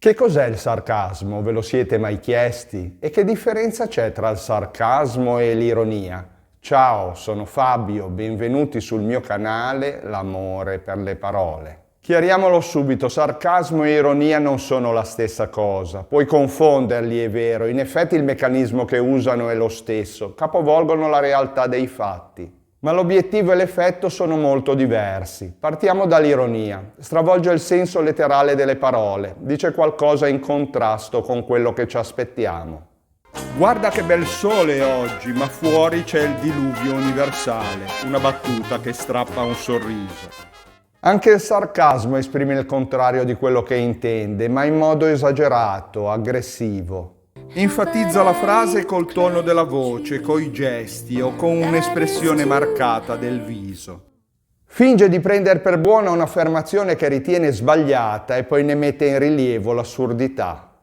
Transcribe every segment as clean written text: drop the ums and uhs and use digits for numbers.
Che cos'è il sarcasmo? Ve lo siete mai chiesti? E che differenza c'è tra il sarcasmo e l'ironia? Ciao, sono Fabio, benvenuti sul mio canale L'amore per le parole. Chiariamolo subito, sarcasmo e ironia non sono la stessa cosa. Puoi confonderli, è vero, in effetti il meccanismo che usano è lo stesso, capovolgono la realtà dei fatti. Ma l'obiettivo e l'effetto sono molto diversi. Partiamo dall'ironia. Stravolge il senso letterale delle parole, dice qualcosa in contrasto con quello che ci aspettiamo. Guarda che bel sole oggi, ma fuori c'è il diluvio universale, una battuta che strappa un sorriso. Anche il sarcasmo esprime il contrario di quello che intende, ma in modo esagerato, aggressivo. Enfatizza la frase col tono della voce, coi gesti o con un'espressione marcata del viso. Finge di prendere per buona un'affermazione che ritiene sbagliata e poi ne mette in rilievo l'assurdità.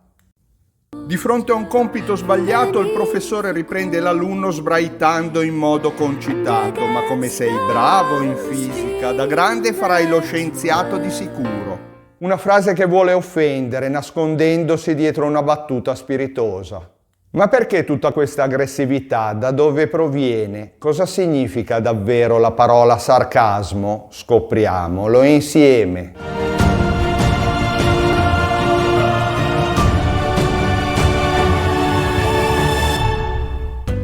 Di fronte a un compito sbagliato, il professore riprende l'alunno sbraitando in modo concitato. Ma come sei bravo in fisica, da grande farai lo scienziato di sicuro. Una frase che vuole offendere, nascondendosi dietro una battuta spiritosa. Ma perché tutta questa aggressività? Da dove proviene? Cosa significa davvero la parola sarcasmo? Scopriamolo insieme.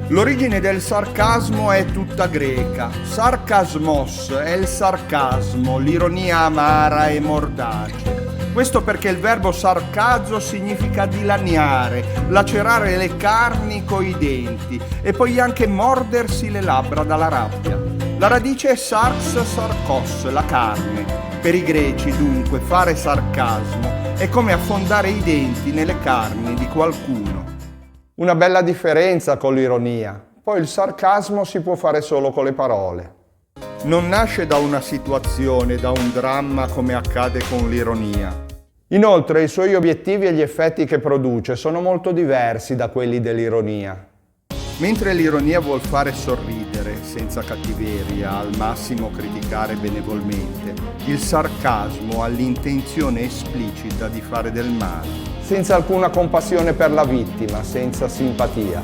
L'origine del sarcasmo è tutta greca. Sarcasmos è il sarcasmo, l'ironia amara e mordace. Questo perché il verbo sarcazzo significa dilaniare, lacerare le carni coi denti e poi anche mordersi le labbra dalla rabbia. La radice è sarkos, la carne. Per i greci, dunque, fare sarcasmo è come affondare i denti nelle carni di qualcuno. Una bella differenza con l'ironia. Poi il sarcasmo si può fare solo con le parole. Non nasce da una situazione, da un dramma come accade con l'ironia. Inoltre i suoi obiettivi e gli effetti che produce sono molto diversi da quelli dell'ironia. Mentre l'ironia vuol fare sorridere, senza cattiveria, al massimo criticare benevolmente, il sarcasmo ha l'intenzione esplicita di fare del male. Senza alcuna compassione per la vittima, senza simpatia.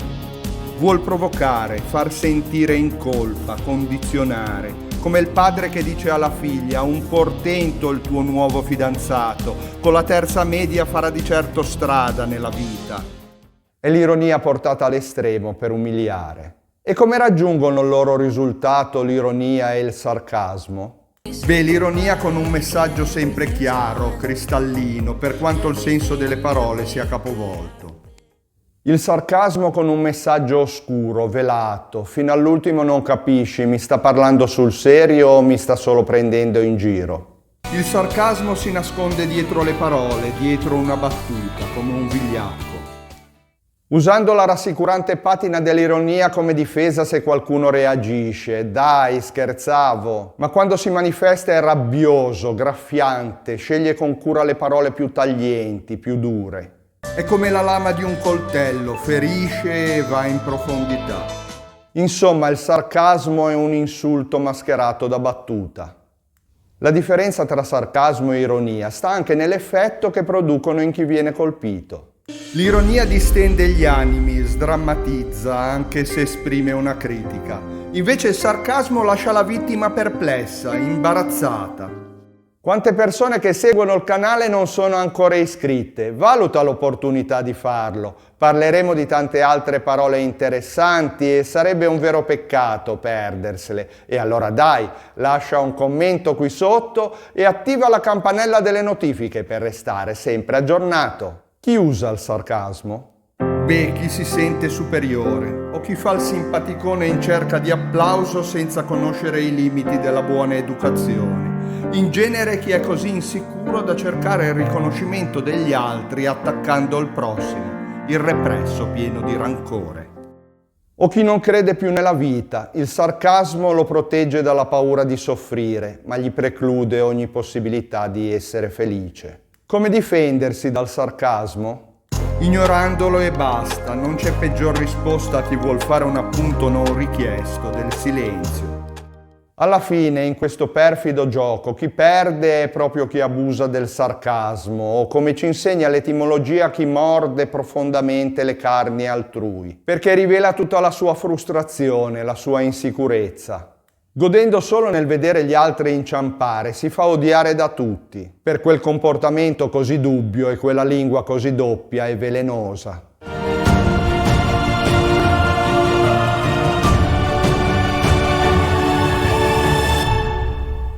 Vuol provocare, far sentire in colpa, condizionare, come il padre che dice alla figlia: un portento il tuo nuovo fidanzato, con la terza media farà di certo strada nella vita. È l'ironia portata all'estremo per umiliare. E come raggiungono il loro risultato l'ironia e il sarcasmo? Beh, l'ironia con un messaggio sempre chiaro, cristallino, per quanto il senso delle parole sia capovolto. Il sarcasmo con un messaggio oscuro, velato, fino all'ultimo non capisci, mi sta parlando sul serio o mi sta solo prendendo in giro. Il sarcasmo si nasconde dietro le parole, dietro una battuta, come un vigliacco. Usando la rassicurante patina dell'ironia come difesa se qualcuno reagisce. Dai, scherzavo. Ma quando si manifesta è rabbioso, graffiante, sceglie con cura le parole più taglienti, più dure. È come la lama di un coltello, ferisce e va in profondità. Insomma, il sarcasmo è un insulto mascherato da battuta. La differenza tra sarcasmo e ironia sta anche nell'effetto che producono in chi viene colpito. L'ironia distende gli animi, sdrammatizza, anche se esprime una critica. Invece il sarcasmo lascia la vittima perplessa, imbarazzata. Quante persone che seguono il canale non sono ancora iscritte? Valuta l'opportunità di farlo. Parleremo di tante altre parole interessanti e sarebbe un vero peccato perdersele. E allora dai, lascia un commento qui sotto e attiva la campanella delle notifiche per restare sempre aggiornato. Chi usa il sarcasmo? Beh, chi si sente superiore o chi fa il simpaticone in cerca di applauso senza conoscere i limiti della buona educazione. In genere chi è così insicuro da cercare il riconoscimento degli altri attaccando il prossimo, il represso pieno di rancore. O chi non crede più nella vita. Il sarcasmo lo protegge dalla paura di soffrire, ma gli preclude ogni possibilità di essere felice. Come difendersi dal sarcasmo? Ignorandolo e basta, non c'è peggior risposta a chi vuol fare un appunto non richiesto del silenzio. Alla fine, in questo perfido gioco, chi perde è proprio chi abusa del sarcasmo, o come ci insegna l'etimologia, chi morde profondamente le carni altrui, perché rivela tutta la sua frustrazione, la sua insicurezza. Godendo solo nel vedere gli altri inciampare, si fa odiare da tutti, per quel comportamento così dubbio e quella lingua così doppia e velenosa.